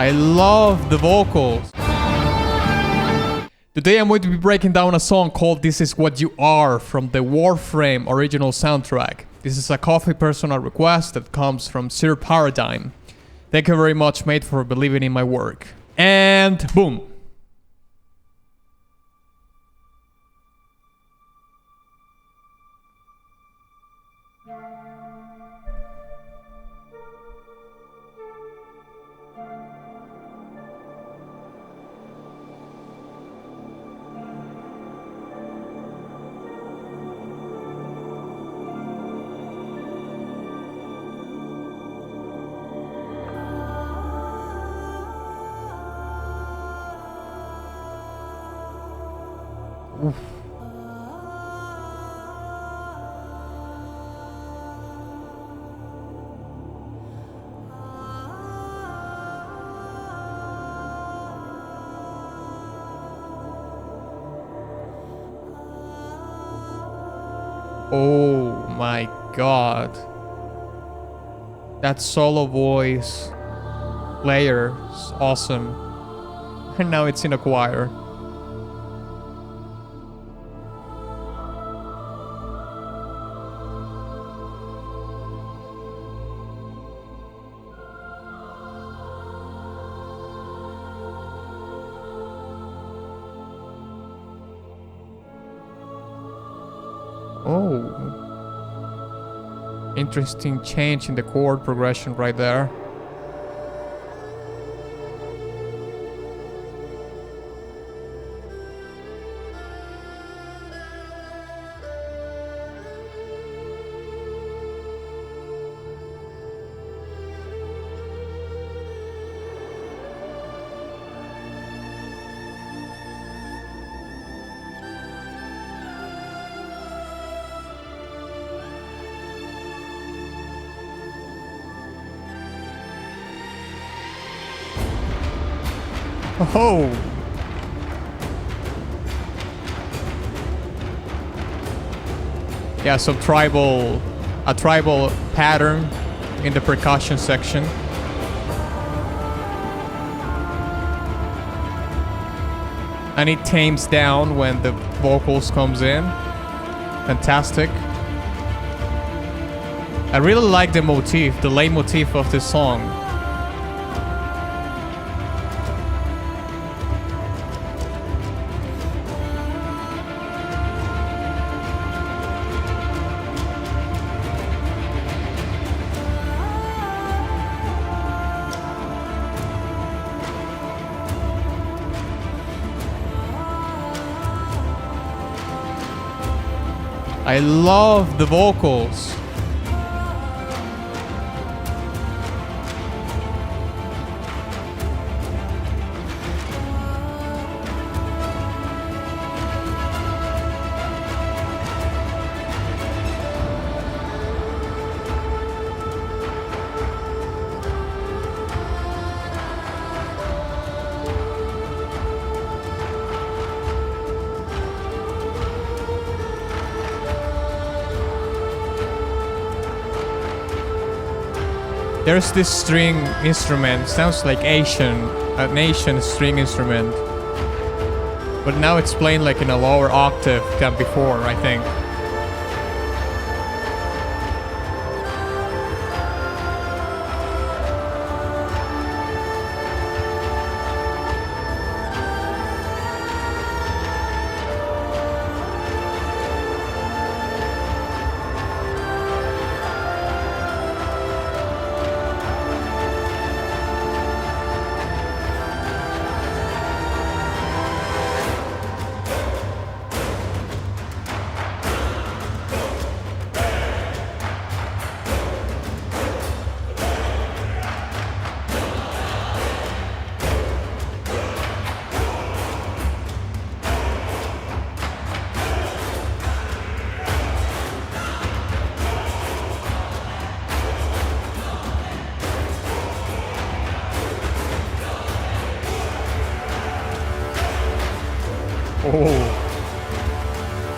I love the vocals. Today I'm going to be breaking down a song called This Is What You Are from the WARFRAME original soundtrack. This is a coffee personal request that comes from Sir Paradigm. Thank you very much, mate, for believing in my work. And boom. Oof. Oh my god. That solo voice layer is awesome. And now it's in a choir. Oh, interesting change in the chord progression right there. Oh! Yeah, some tribal pattern in the percussion section. And it tames down when the vocals comes in. Fantastic. I really like the motif, the leitmotif of this song. I love the vocals. There's this string instrument, sounds like an Asian string instrument. But now it's playing like in a lower octave than before, I think. Oh,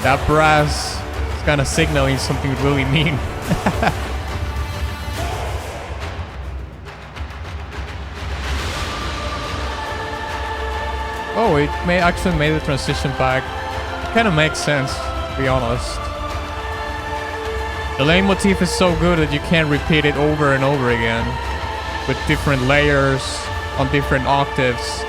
that brass is kind of signaling something really mean. Oh, it may actually made the transition back. It kind of makes sense, to be honest. The leitmotif is so good that you can't repeat it over and over again with different layers on different octaves.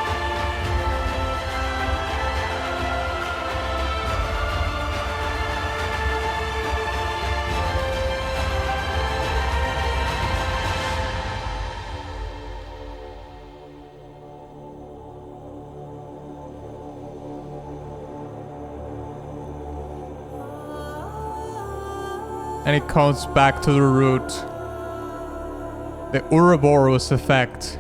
And it comes back to the root. The Ouroboros effect.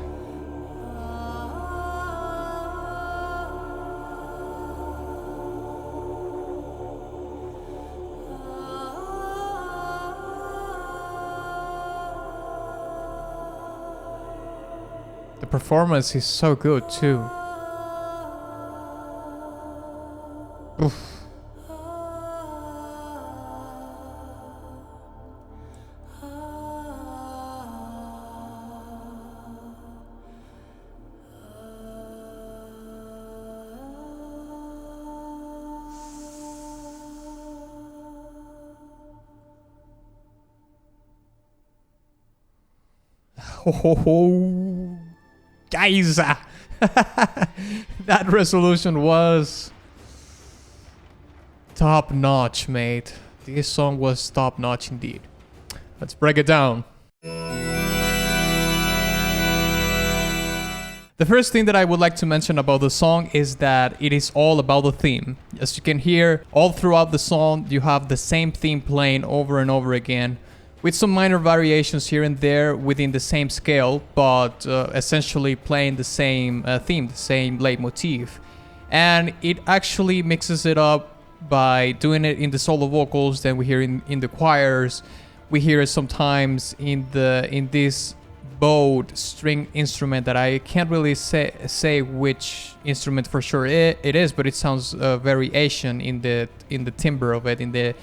The performance is so good too. Oof. Oh, guys, that resolution was top notch, mate. This song was top notch indeed. Let's break it down. The first thing that I would like to mention about the song is that it is all about the theme. As you can hear, all throughout the song, you have the same theme playing over and over again, with some minor variations here and there within the same scale, but essentially playing the same theme, the same leitmotif. And it actually mixes it up by doing it in the solo vocals, then we hear in the choirs, we hear it sometimes in this bowed string instrument that I can't really say which instrument for sure it is, but it sounds very Asian in the timbre of it, in the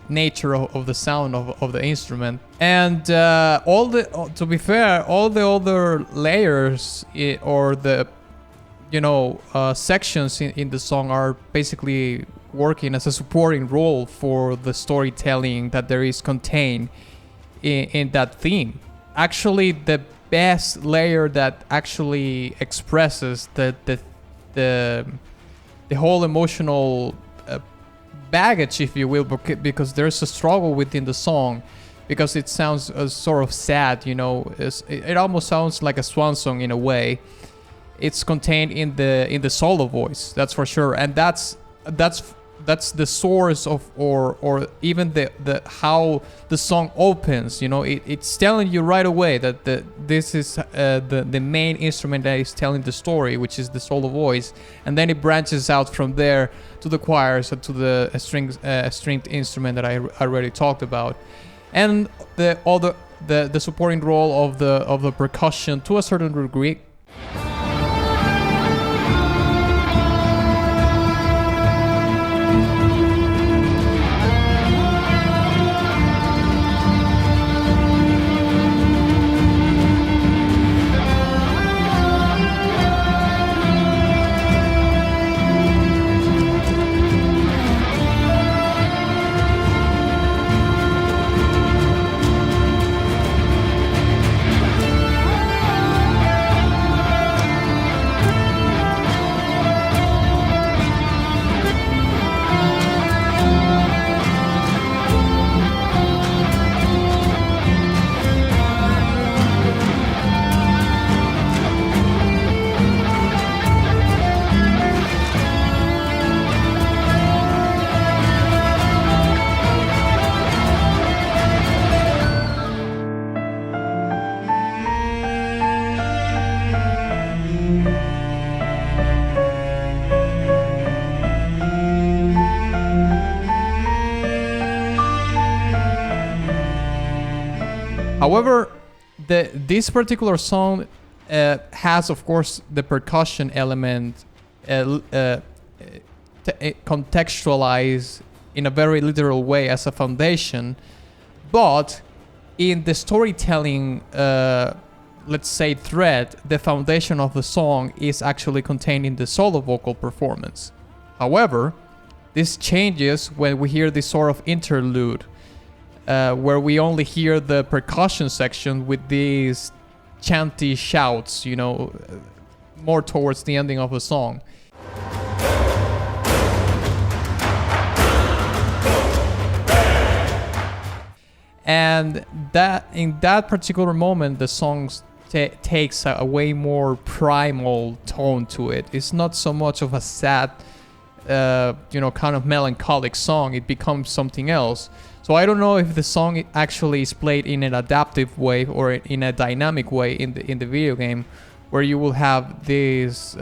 nature of the sound of the instrument. And to be fair, all the other layers or the sections in the song are basically working as a supporting role for the storytelling that there is contained in that theme. Actually, the best layer that actually expresses the whole emotional baggage, if you will, because there's a struggle within the song, because it sounds sort of sad, it almost sounds like a swan song in a way. It's contained in the solo voice, that's for sure, and that's the source of or even the how the song opens. It's telling you right away that this is the main instrument that is telling the story, which is the solo voice, and then it branches out from there to the choirs and to the stringed instrument that I already talked about, and the supporting role of the percussion to a certain degree. However, this particular song has, of course, the percussion element contextualized in a very literal way as a foundation, but in the storytelling let's say, thread, the foundation of the song is actually contained in the solo vocal performance. However, this changes when we hear this sort of interlude, where we only hear the percussion section with these chanty shouts, you know, more towards the ending of the song. And that in that particular moment, the song takes a way more primal tone to it. It's not so much of a sad, kind of melancholic song. It becomes something else. So I don't know if the song actually is played in an adaptive way or in a dynamic way in the video game, where you will have this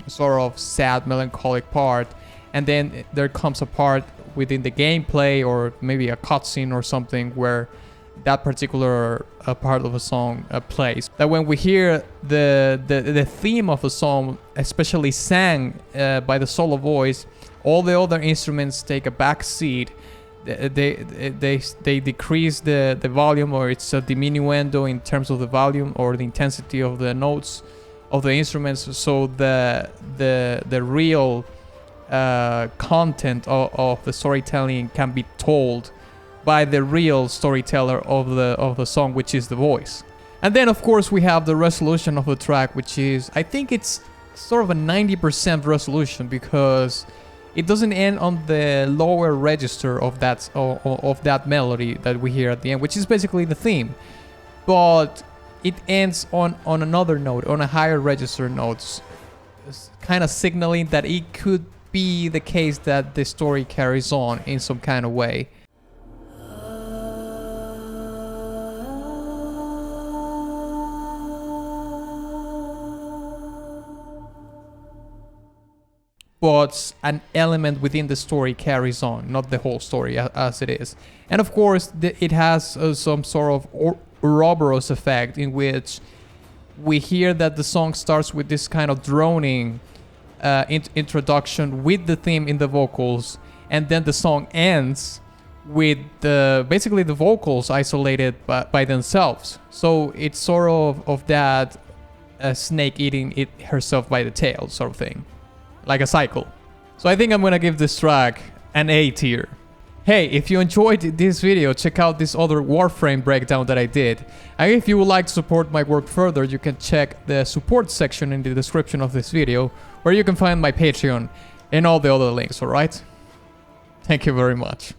sort of sad, melancholic part, and then there comes a part within the gameplay or maybe a cutscene or something where that particular part of a song plays. That when we hear the theme of a song, especially sang by the solo voice, all the other instruments take a back seat. They decrease the volume, or it's a diminuendo in terms of the volume or the intensity of the notes of the instruments, so the real content of the storytelling can be told by the real storyteller of the song, which is the voice. And then of course we have the resolution of the track, which is, I think it's sort of a 90% resolution, because it doesn't end on the lower register of that melody that we hear at the end, which is basically the theme, but it ends on another note, on a higher register note, kind of signaling that it could be the case that the story carries on in some kind of way. But an element within the story carries on, not the whole story as it is. And of course, it has some sort of Ouroboros effect, in which we hear that the song starts with this kind of droning introduction with the theme in the vocals, and then the song ends with basically the vocals isolated by themselves. So it's sort of that snake eating it herself by the tail sort of thing, like a cycle. So I think I'm gonna give this track an A tier. Hey, if you enjoyed this video, check out this other Warframe breakdown that I did. And if you would like to support my work further, you can check the support section in the description of this video, where you can find my Patreon and all the other links, alright? Thank you very much.